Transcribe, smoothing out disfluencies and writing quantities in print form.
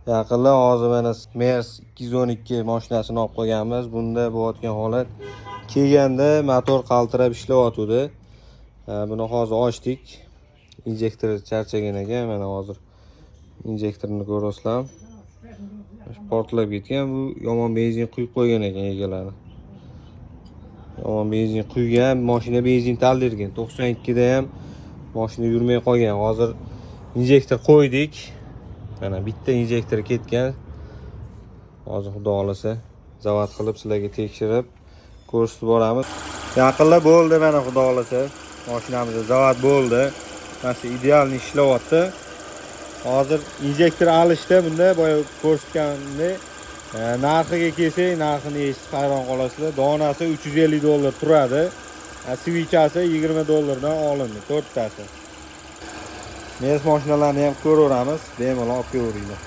Yaqinda hozir mana Mers 212 mashinasini olib qo'yganmiz. Bunda bo'layotgan holat kelganda motor qaltirab ishlayotdi. Buni hozir ochdik. Injektor charchagan ekan. Mana hozir injektorni ko'rasizlar. Portlab ketgan. Bu yomon benzin quyib qo'ygan ekan egalari. Yomon benzin quygan, mashina benzin taldirgan. 92 da ham mashina yurmay qolgan. Hozir injektor qo'ydik. Mana bitta injektor ketgan. Hozir xudo xolasa zavod qilib sizlarga tekshirib ko'rsatib boramiz. Yaqinda bo'ldi, mana xudo xolasa mashinamizda zavod bo'ldi. Mana ideal ishlayapti. Hozir injektor alishda bunda boya ko'rsatgandek narxiga kelsak, narxini eshitib hayron qolasizlar. Donasi $350 turadi. Svichasi $20 olindi, 4tasi. Mes mashinalarni ham ko'raveramiz, bemalol olib ko'ringlar.